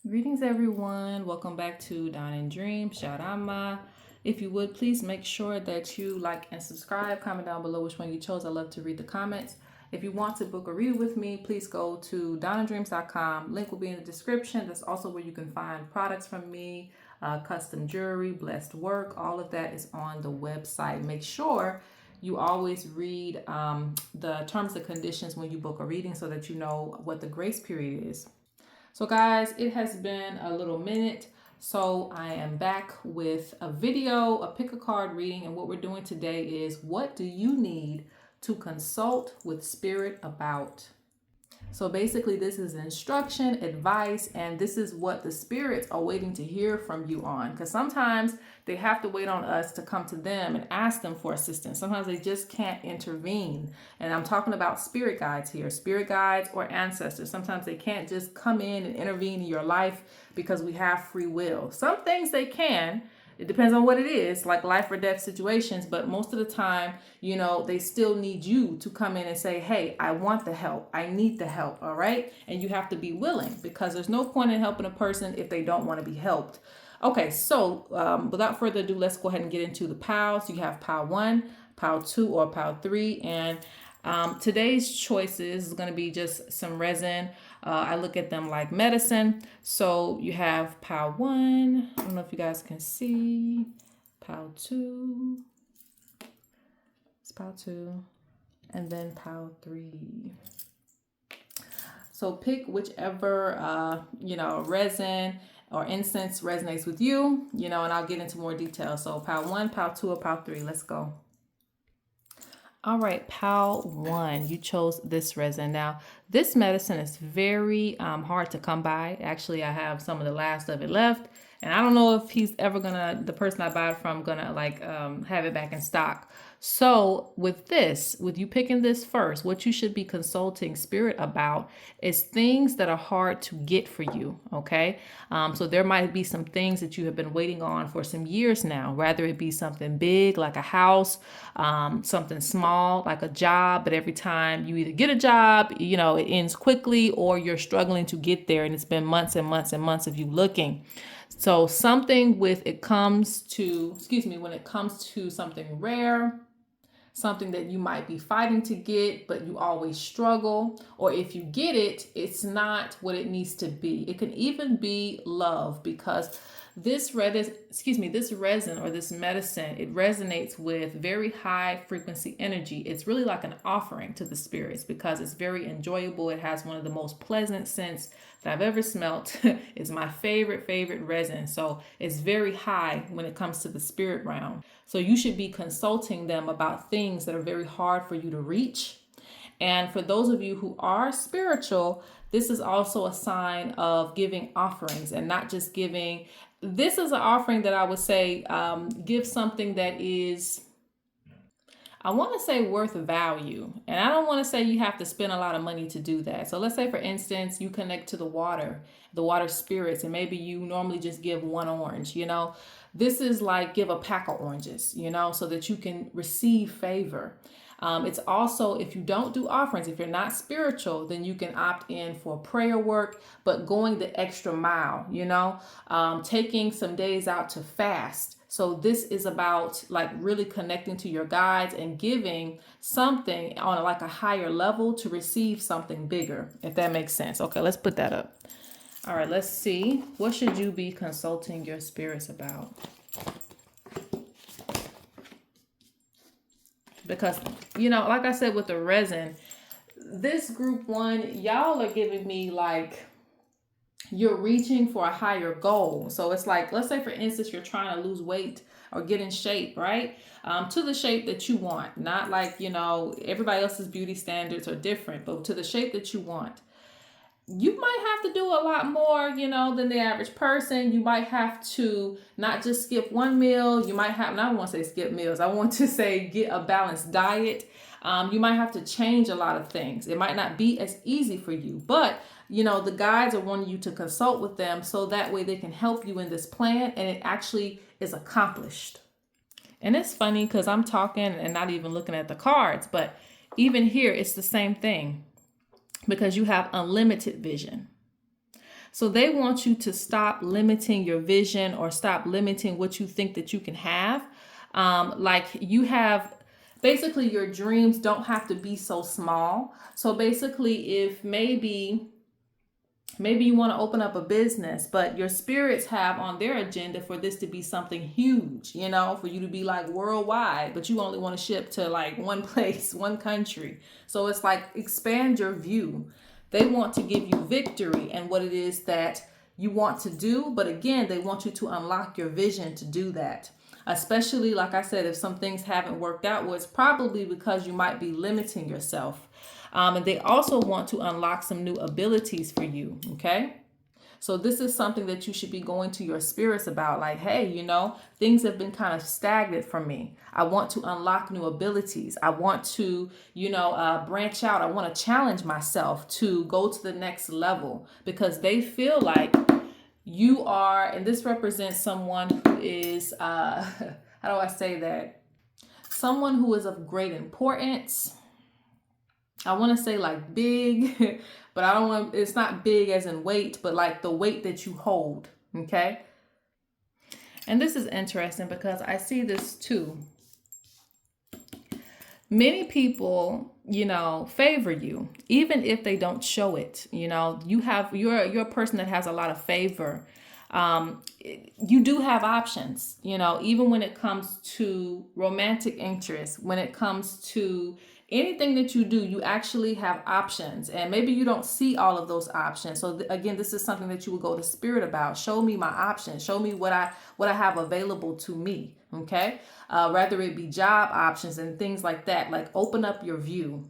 Greetings, everyone. Welcome back to Dawn and Dream. Sharama. If you would, please make sure that you like and subscribe. Comment down below which one you chose. I love to read the comments. If you want to book a read with me, please go to dawnanddreams.com. Link will be in the description. That's also where you can find products from me, custom jewelry, blessed work. All of that is on the website. Make sure you always read the terms and conditions when you book a reading so that you know what the grace period is. So guys, it has been a little minute. So I am back with a video, a pick a card reading. And what we're doing today is, what do you need to consult with spirit about? So basically this is instruction, advice, and this is what the spirits are waiting to hear from you on. Because sometimes they have to wait on us to come to them and ask them for assistance. Sometimes they just can't intervene. And I'm talking about spirit guides here, spirit guides or ancestors. Sometimes they can't just come in and intervene in your life because we have free will. Some things they can. It depends on what it is, like life or death situations. But most of the time, they still need you to come in and say, hey, I want the help. I need the help. All right. And you have to be willing, because there's no point in helping a person if they don't want to be helped. Okay. So without further ado, let's go ahead and get into the POWs. You have POW 1, POW 2, or POW 3. And today's choices is going to be just some resin. I look at them like medicine. So you have POW 1. I don't know if you guys can see. POW 2. It's POW 2. And then POW 3. So pick whichever, resin or incense resonates with you, and I'll get into more detail. So POW 1, POW 2, or POW 3. Let's go. All right, POW 1, you chose this resin. Now, this medicine is very hard to come by. Actually, I have some of the last of it left, and I don't know if the person I buy it from, have it back in stock. So with you picking this first, what you should be consulting spirit about is things that are hard to get for you, okay? So there might be some things that you have been waiting on for some years now, rather it be something big like a house, something small like a job, but every time you either get a job, it ends quickly, or you're struggling to get there and it's been months and months and months of you looking. So something when it comes to something rare, something that you might be fighting to get, but you always struggle, or if you get it, it's not what it needs to be. It can even be love, because this resin or this medicine, it resonates with very high frequency energy. It's really like an offering to the spirits because it's very enjoyable. It has one of the most pleasant scents that I've ever smelt. It's my favorite resin. So it's very high when it comes to the spirit realm. So you should be consulting them about things that are very hard for you to reach. And for those of you who are spiritual, this is also a sign of giving offerings and not just giving. This is an offering that I would say give something that is, I want to say, worth value. And I don't want to say you have to spend a lot of money to do that. So let's say, for instance, you connect to the water spirits, and maybe you normally just give one orange, This is like give a pack of oranges, so that you can receive favor. It's also, if you don't do offerings, if you're not spiritual, then you can opt in for prayer work, but going the extra mile, taking some days out to fast. So this is about like really connecting to your guides and giving something on like a higher level to receive something bigger, if that makes sense. Okay, let's put that up. All right, let's see. What should you be consulting your spirits about? Because, like I said, with the resin, this group 1, y'all are giving me like you're reaching for a higher goal. So it's like, let's say, for instance, you're trying to lose weight or get in shape, right? To the shape that you want, not like, everybody else's beauty standards are different, but to the shape that you want. You might have to do a lot more, than the average person. You might have to not just skip one meal. You might have, and I don't want to say skip meals. I want to say get a balanced diet. You might have to change a lot of things. It might not be as easy for you, but the guides are wanting you to consult with them so that way they can help you in this plan and it actually is accomplished. And it's funny because I'm talking and not even looking at the cards, but even here, it's the same thing. Because you have unlimited vision. So they want you to stop limiting your vision or stop limiting what you think that you can have. Like you have, basically your dreams don't have to be so small. So basically if maybe you want to open up a business, but your spirits have on their agenda for this to be something huge, you know, for you to be like worldwide, but you only want to ship to like one place, one country. So it's like expand your view. They want to give you victory and what it is that you want to do. But again, they want you to unlock your vision to do that. Especially, like I said, if some things haven't worked out, well, it's probably because you might be limiting yourself. And they also want to unlock some new abilities for you. Okay. So this is something that you should be going to your spirits about. Like, hey, you know, things have been kind of stagnant for me. I want to unlock new abilities. I want to, you know, branch out. I want to challenge myself to go to the next level because they feel like you are, and this represents someone who is, how do I say that? Someone who is of great importance. I want to say like big, but I don't want, it's not big as in weight, but like the weight that you hold. Okay. And this is interesting because I see this too. Many people, you know, favor you, even if they don't show it. You know, you're a person that has a lot of favor. You do have options, you know, even when it comes to romantic interest, when it comes to anything that you do, you actually have options, and maybe you don't see all of those options. So again, this is something that you would go to spirit about. Show me my options. Show me what I have available to me. Okay. Rather it be job options and things like that. Like open up your view.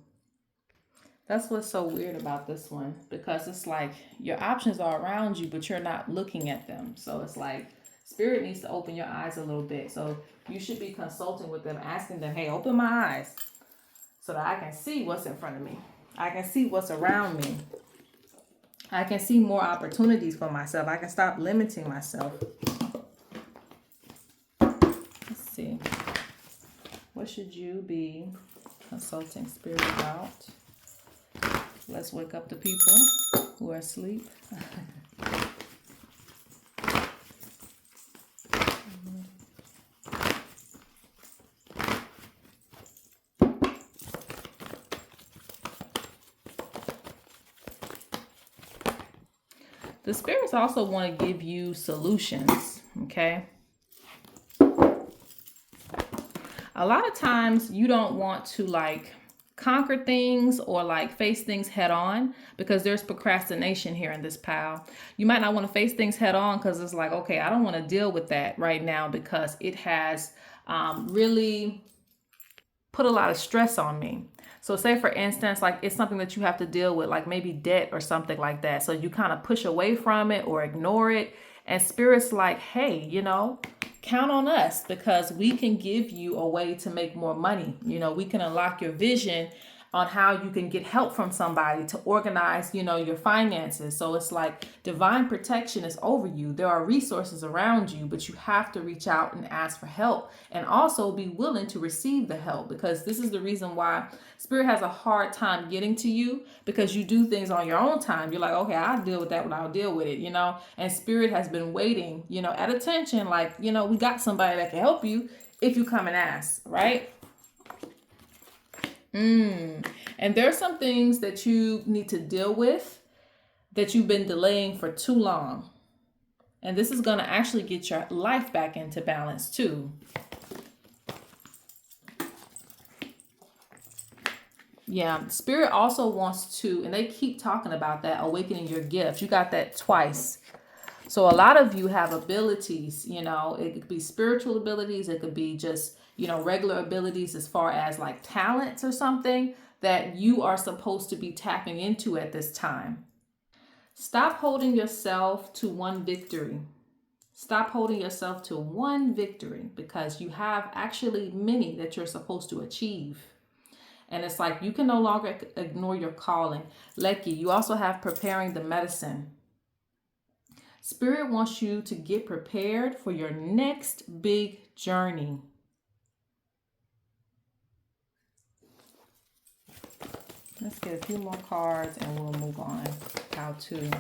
That's what's so weird about this one, because it's like your options are around you, but you're not looking at them. So it's like spirit needs to open your eyes a little bit. So you should be consulting with them, asking them, hey, open my eyes so that I can see what's in front of me. I can see what's around me. I can see more opportunities for myself. I can stop limiting myself. Let's see. What should you be consulting spirit about? Let's wake up the people who are asleep. The spirits also want to give you solutions, okay? A lot of times you don't want to like conquer things or like face things head on because there's procrastination here in this pile. You might not want to face things head on because it's like, okay, I don't want to deal with that right now because it has really put a lot of stress on me. So say for instance, like it's something that you have to deal with, like maybe debt or something like that. So you kind of push away from it or ignore it. And spirit's like, hey, you know, count on us because we can give you a way to make more money. You know, we can unlock your vision on how you can get help from somebody to organize, you know, your finances. So it's like divine protection is over you. There are resources around you, but you have to reach out and ask for help and also be willing to receive the help, because this is the reason why spirit has a hard time getting to you, because you do things on your own time. You're like, okay, I'll deal with that when I'll deal with it, you know, and spirit has been waiting, you know, at attention. Like, you know, we got somebody that can help you if you come and ask, right? And there are some things that you need to deal with that you've been delaying for too long. And this is going to actually get your life back into balance too. Yeah, spirit also wants to, and they keep talking about that, awakening your gift. You got that twice. So a lot of you have abilities, you know, it could be spiritual abilities. It could be just, you know, regular abilities as far as like talents or something that you are supposed to be tapping into at this time. Stop holding yourself to one victory. Stop holding yourself to one victory because you have actually many that you're supposed to achieve. And it's like you can no longer ignore your calling. Leki, you also have preparing the medicine. Spirit wants you to get prepared for your next big journey. Let's get a few more cards and we'll move on. How to.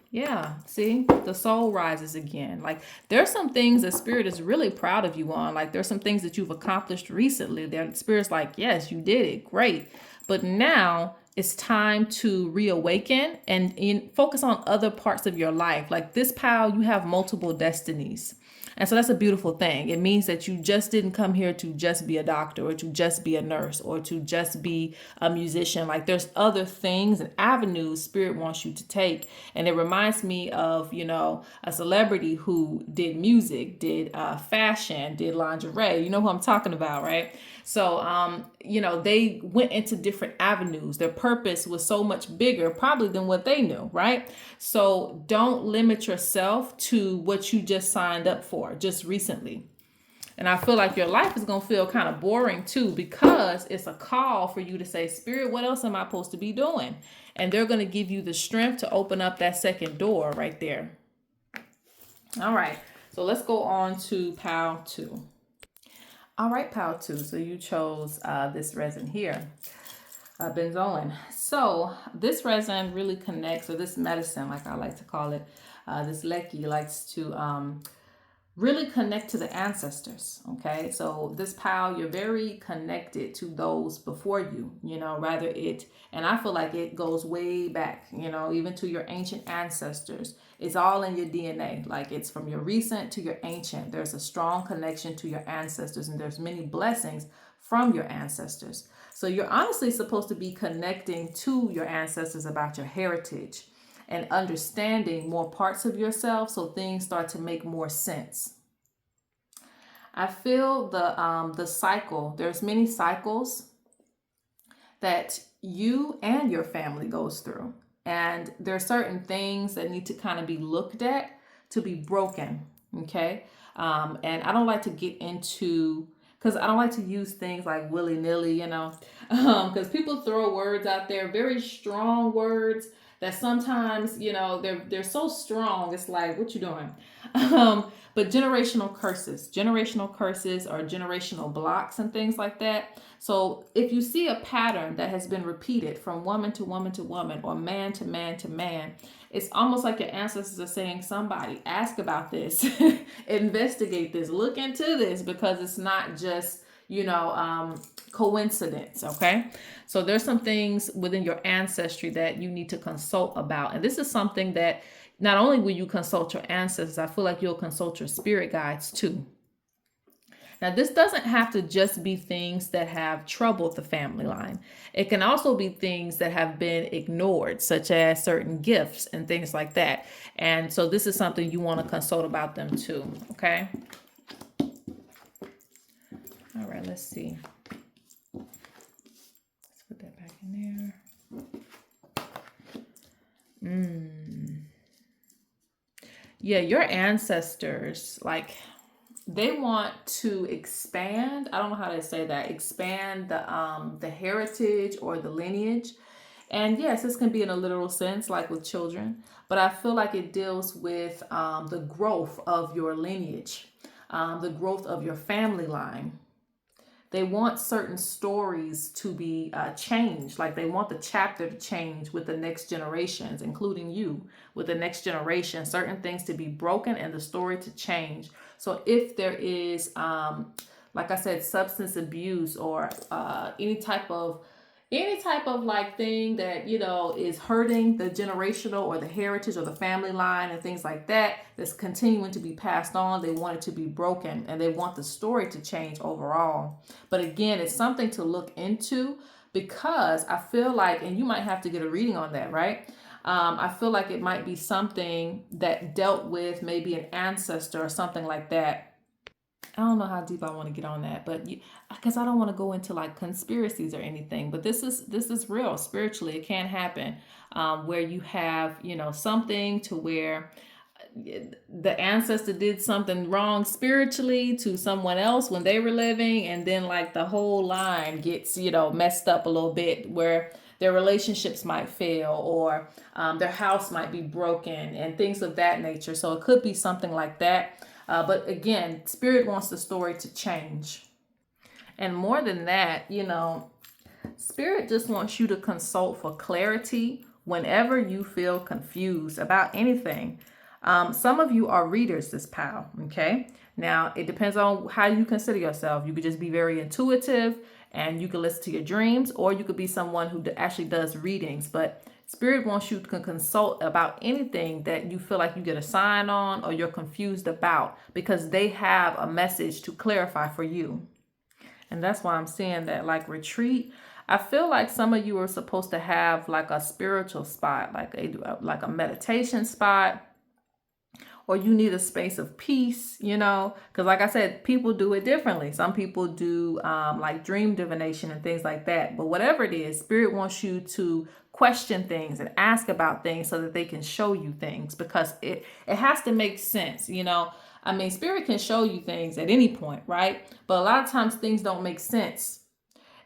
Yeah, see, the soul rises again. Like there's some things that Spirit is really proud of you on. Like there's some things that you've accomplished recently. That Spirit's like, yes, you did it, great. But now it's time to reawaken and focus on other parts of your life. Like this pal, you have multiple destinies. And so that's a beautiful thing. It means that you just didn't come here to just be a doctor or to just be a nurse or to just be a musician. Like there's other things and avenues Spirit wants you to take. And it reminds me of, a celebrity who did music, did fashion, did lingerie. You know who I'm talking about, right? So, they went into different avenues. Their purpose was so much bigger, probably than what they knew, right? So don't limit yourself to what you just signed up for just recently. And I feel like your life is going to feel kind of boring too, because it's a call for you to say, Spirit, what else am I supposed to be doing? And they're going to give you the strength to open up that second door right there. All right. So let's go on to pile 2. All right, pile 2. So you chose this resin here, benzoin. So this resin really connects, or this medicine, like I like to call it, this Leki likes to really connect to the ancestors. Okay, so this pile, you're very connected to those before you, rather and I feel like it goes way back, even to your ancient ancestors. It's all in your DNA. Like it's from your recent to your ancient. There's a strong connection to your ancestors, and there's many blessings from your ancestors. So you're honestly supposed to be connecting to your ancestors about your heritage and understanding more parts of yourself, so things start to make more sense. I feel the cycle. There's many cycles that you and your family goes through, and there are certain things that need to kind of be looked at to be broken. Okay, and I don't like to get into, because I don't like to use things like willy-nilly, because people throw words out there, very strong words that sometimes, they're so strong. It's like, what you doing? But generational curses or generational blocks and things like that. So if you see a pattern that has been repeated from woman to woman to woman, or man to man to man, it's almost like your ancestors are saying, somebody ask about this, investigate this, look into this, because it's not just, coincidence. Okay. So there's some things within your ancestry that you need to consult about. And this is something that not only will you consult your ancestors, I feel like you'll consult your spirit guides too. Now, this doesn't have to just be things that have troubled the family line. It can also be things that have been ignored, such as certain gifts and things like that. And so this is something you want to consult about them too, okay? All right, let's see. Let's put that back in there. Yeah, your ancestors, like, they want to expand. I don't know how to say that. Expand the heritage or the lineage. And yes, this can be in a literal sense, like with children, but I feel like it deals with the growth of your lineage, the growth of your family line. They want certain stories to be changed. Like they want the chapter to change with the next generations, including you, with the next generation, certain things to be broken and the story to change. So if there is, like I said, substance abuse or any type of like thing that, is hurting the generational or the heritage or the family line and things like that, that's continuing to be passed on, they want it to be broken and they want the story to change overall. But again, it's something to look into, because I feel like, and you might have to get a reading on that, right? I feel like it might be something that dealt with maybe an ancestor or something like that. I don't know how deep I want to get on that, but because I don't want to go into like conspiracies or anything, but this is real spiritually. It can happen where you have, something to where the ancestor did something wrong spiritually to someone else when they were living, and then like the whole line gets, messed up a little bit, where their relationships might fail, or their house might be broken and things of that nature. So it could be something like that. But again, Spirit wants the story to change. And more than that, Spirit just wants you to consult for clarity whenever you feel confused about anything. Some of you are readers, this pal, okay? Now, it depends on how you consider yourself. You could just be very intuitive and you can listen to your dreams, or you could be someone who actually does readings. But Spirit wants you to consult about anything that you feel like you get a sign on or you're confused about, because they have a message to clarify for you. And that's why I'm saying that, like, retreat. I feel like some of you are supposed to have like a spiritual spot, like a meditation spot, or you need a space of peace, because like I said, people do it differently. Some people do like dream divination and things like that. But whatever it is, Spirit wants you to question things and ask about things so that they can show you things, because it has to make sense. I mean, Spirit can show you things at any point, right? But a lot of times things don't make sense.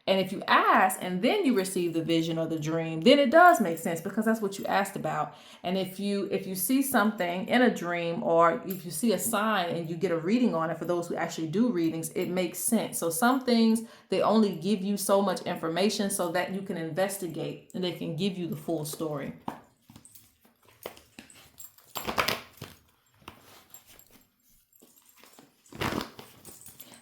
And if you ask and then you receive the vision or the dream, then it does make sense, because that's what you asked about. And if you see something in a dream, or if you see a sign and you get a reading on it, for those who actually do readings, it makes sense. So some things, they only give you so much information so that you can investigate and they can give you the full story.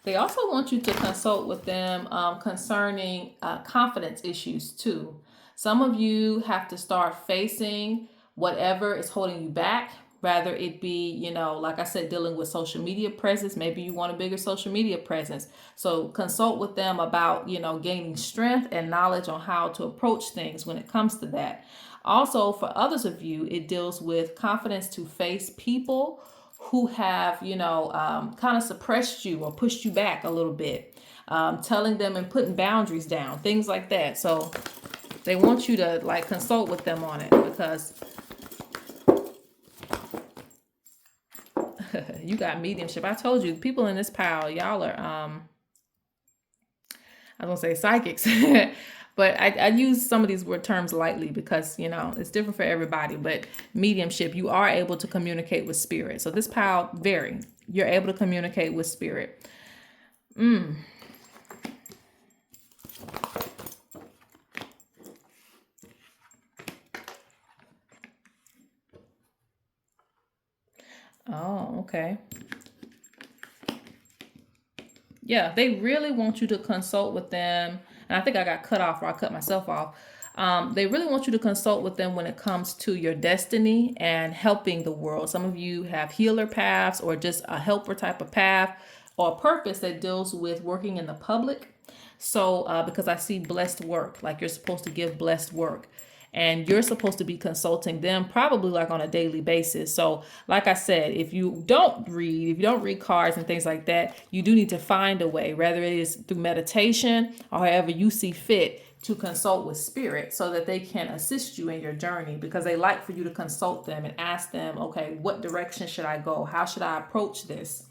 They also want you to consult with them concerning confidence issues too. Some of you have to start facing whatever is holding you back, rather it be, like I said, dealing with social media presence. Maybe you want a bigger social media presence. So consult with them about, gaining strength and knowledge on how to approach things when it comes to that. Also, for others of you, it deals with confidence to face people who have, kind of suppressed you or pushed you back a little bit, telling them and putting boundaries down, things like that. So they want you to like consult with them on it, because you got mediumship. I told you, people in this pile, y'all are, I was gonna say psychics, but I use some of these word terms lightly because, it's different for everybody. But mediumship, you are able to communicate with spirit. So this pile, you're able to communicate with spirit. Oh, okay. Yeah, they really want you to consult with them. And I think I got cut off, or I cut myself off. They really want you to consult with them when it comes to your destiny and helping the world. Some of you have healer paths, or just a helper type of path, or a purpose that deals with working in the public. So because I see blessed work, like you're supposed to give blessed work. And you're supposed to be consulting them probably like on a daily basis. So like I said, if you don't read cards and things like that, you do need to find a way, whether it is through meditation or however you see fit, to consult with spirit so that they can assist you in your journey, because they like for you to consult them and ask them, okay, what direction should I go? How should I approach this?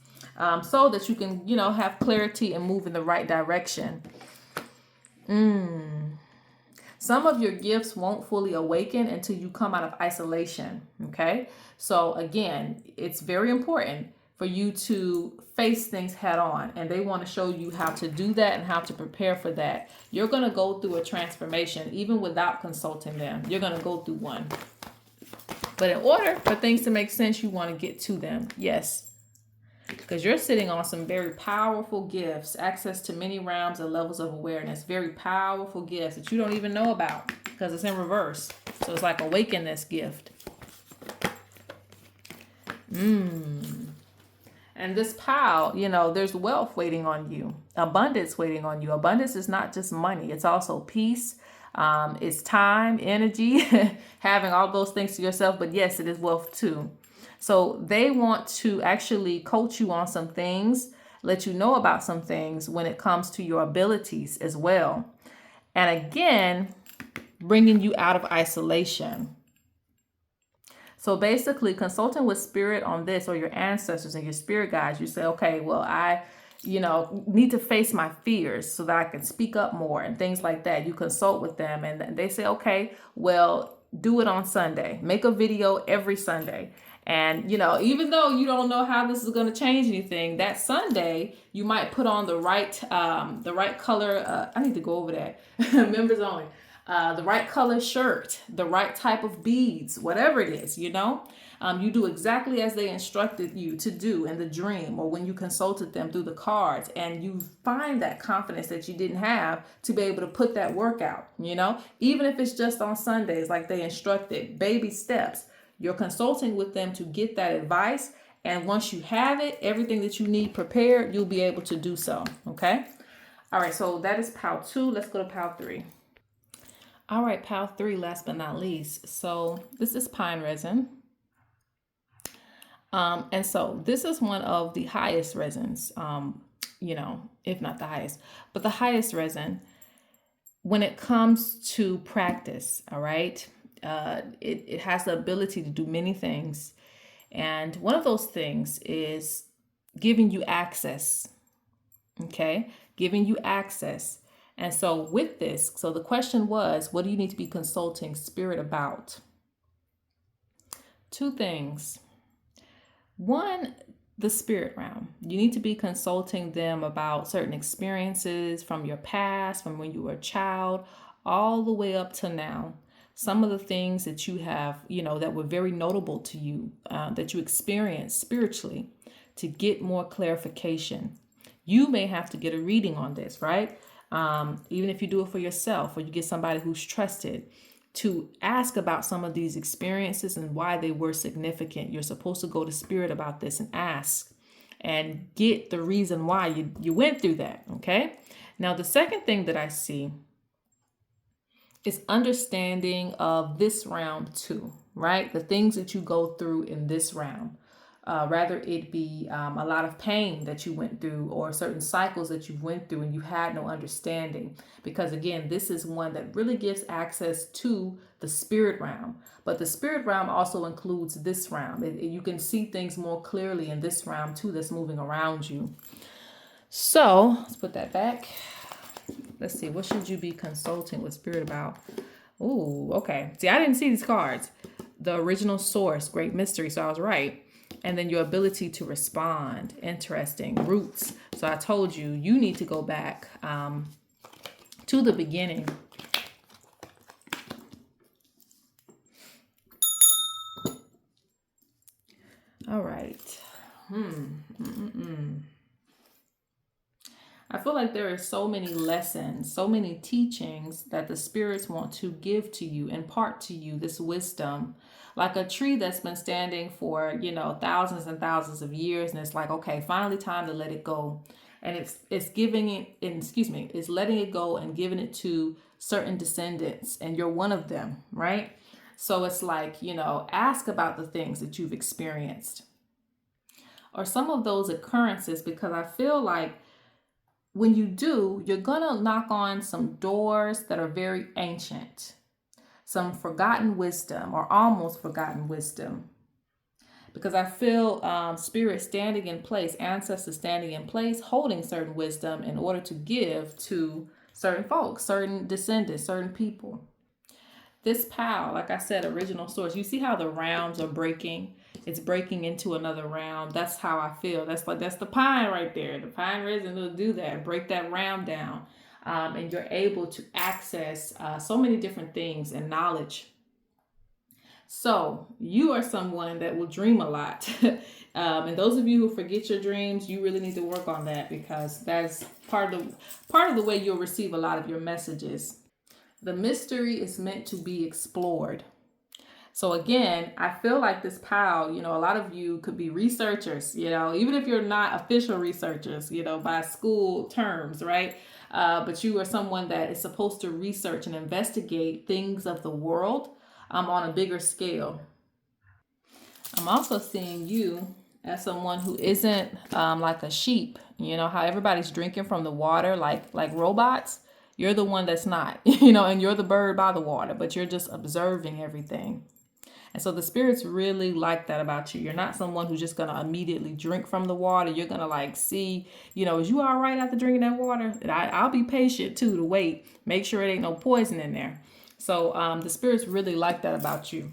So that you can, have clarity and move in the right direction. Some of your gifts won't fully awaken until you come out of isolation. Okay. So again, it's very important for you to face things head on, and they want to show you how to do that and how to prepare for that. You're going to go through a transformation even without consulting them. You're going to go through one. But in order for things to make sense, you want to get to them. Yes. Because you're sitting on some very powerful gifts, access to many realms and levels of awareness, very powerful gifts that you don't even know about because it's in reverse. So it's like awaken this gift. And this pile, there's wealth waiting on you, abundance waiting on you. Abundance is not just money. It's also peace. It's time, energy, having all those things to yourself. But yes, it is wealth too. So they want to actually coach you on some things, let you know about some things when it comes to your abilities as well. And again, bringing you out of isolation. So basically consulting with spirit on this, or your ancestors and your spirit guides, you say, okay, well, I need to face my fears so that I can speak up more and things like that. You consult with them and they say, okay, well, do it on Sunday. Make a video every Sunday. And, even though you don't know how this is going to change anything, that Sunday, you might put on the right color. I need to go over that. Members only. the right color shirt, the right type of beads, whatever it is, you know. You do exactly as they instructed you to do in the dream or when you consulted them through the cards, and you find that confidence that you didn't have to be able to put that work out, you know, even if it's just on Sundays, like they instructed, baby steps. You're consulting with them to get that advice. And once you have it, everything that you need prepared, you'll be able to do so. Okay. All right. So that is pile 2. Let's go to pile 3. All right. Pile 3, last but not least. So this is pine resin. And so this is one of the highest resins, you know, if not the highest, but the highest resin when it comes to practice. All right. It has the ability to do many things. And one of those things is giving you access. Okay. Giving you access. And so with this, so the question was, what do you need to be consulting spirit about? 2 things. One, the spirit realm. You need to be consulting them about certain experiences from your past, from when you were a child, all the way up to now. Some of the things that you have, you know, that were very notable to you, that you experienced spiritually, to get more clarification. You may have to get a reading on this, right? Even if you do it for yourself or you get somebody who's trusted to ask about some of these experiences and why they were significant. You're supposed to go to spirit about this and ask and get the reason why you went through that. Okay. Now, the second thing that I see is understanding of this round too, right? The things that you go through in this round. Rather it be a lot of pain that you went through or certain cycles that you went through and you had no understanding. Because again, this is one that really gives access to the spirit realm. But the spirit realm also includes this realm. You can see things more clearly in this realm too that's moving around you. So let's put that back. Let's see, what should you be consulting with spirit about? Ooh, okay. See, I didn't see these cards. The original source, great mystery. So I was right. And then your ability to respond. Interesting. Roots. So I told you, you need to go back to the beginning. All right. I feel like there are so many lessons, so many teachings that the spirits want to give to you, impart to you this wisdom. Like a tree that's been standing for, you know, thousands and thousands of years. And it's like, okay, finally time to let it go. And it's giving it, it's letting it go and giving it to certain descendants. And you're one of them, right? So it's like, you know, ask about the things that you've experienced or some of those occurrences, because I feel like when you do, you're going to knock on some doors that are very ancient, some forgotten wisdom or almost forgotten wisdom. Because I feel spirit standing in place, ancestors standing in place, holding certain wisdom in order to give to certain folks, certain descendants, certain people. This pile, like I said, original source, you see how the rounds are breaking? It's breaking into another round. That's how I feel. That's the pine right there. The pine resin will do that, break that round down. And you're able to access so many different things and knowledge. So you are someone that will dream a lot. And those of you who forget your dreams, you really need to work on that, because that's part of the way you'll receive a lot of your messages. The mystery is meant to be explored. So again, I feel like this pile, you know, a lot of you could be researchers, you know, even if you're not official researchers, you know, by school terms, right? But you are someone that is supposed to research and investigate things of the world on a bigger scale. I'm also seeing you as someone who isn't like a sheep, you know, how everybody's drinking from the water like robots. You're the one that's not, you know, and you're the bird by the water, but you're just observing everything. And so the spirits really like that about you. You're not someone who's just going to immediately drink from the water. You're going to like see, you know, is you all right after drinking that water? And I'll be patient too to wait. Make sure it ain't no poison in there. So the spirits really like that about you.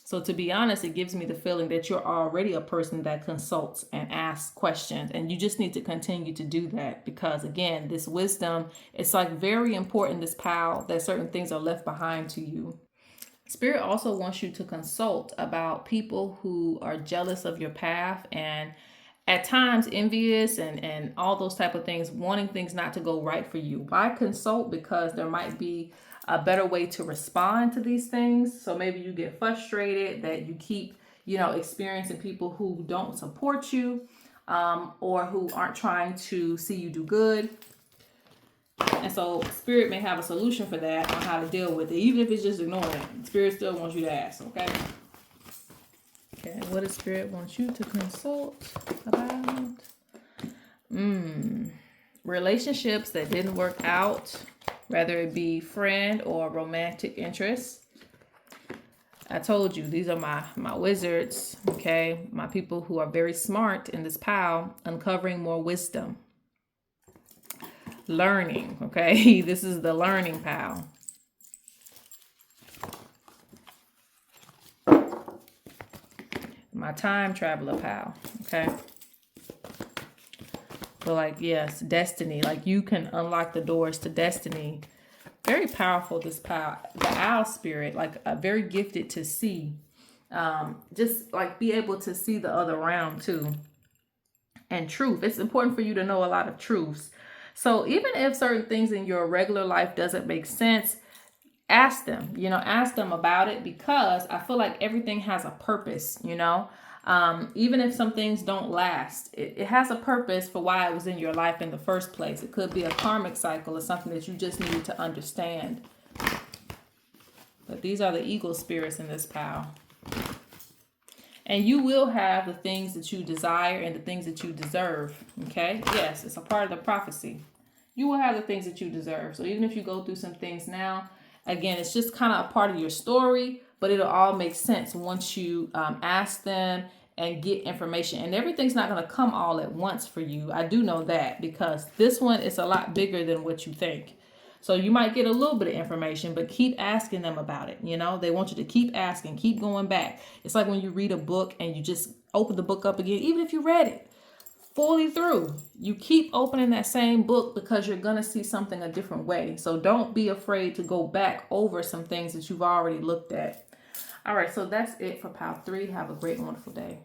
So to be honest, it gives me the feeling that you're already a person that consults and asks questions. And you just need to continue to do that because, again, this wisdom, it's like very important, this pal, that certain things are left behind to you. Spirit also wants you to consult about people who are jealous of your path and at times envious and all those type of things, wanting things not to go right for you. Why consult? Because there might be a better way to respond to these things. So maybe you get frustrated that you keep, experiencing people who don't support you, or who aren't trying to see you do good. And so Spirit may have a solution for that on how to deal with it. Even if it's just ignoring it, Spirit still wants you to ask, okay? Okay, what does Spirit want you to consult about? Relationships that didn't work out, whether it be friend or romantic interest. I told you, these are my wizards, okay? My people who are very smart in this pile, uncovering more wisdom. Learning, okay? This is the learning pile. My time traveler pal, okay? But like, yes, destiny. Like you can unlock the doors to destiny. Very powerful, this pal. The owl spirit, like very gifted to see. Just like be able to see the other realm too. And truth. It's important for you to know a lot of truths. So even if certain things in your regular life doesn't make sense, ask them, ask them about it, because I feel like everything has a purpose, even if some things don't last, it has a purpose for why it was in your life in the first place. It could be a karmic cycle or something that you just need to understand. But these are the eagle spirits in this pile. And you will have the things that you desire and the things that you deserve. Okay? Yes, it's a part of the prophecy. You will have the things that you deserve. So even if you go through some things now, again, it's just kind of a part of your story, but it'll all make sense once you ask them and get information. And everything's not going to come all at once for you. I do know that, because this one is a lot bigger than what you think. So you might get a little bit of information, but keep asking them about it. They want you to keep asking, keep going back. It's like when you read a book and you just open the book up again, even if you read it fully through, you keep opening that same book because you're going to see something a different way. So don't be afraid to go back over some things that you've already looked at. All right, so that's it for pile 3. Have a great, wonderful day.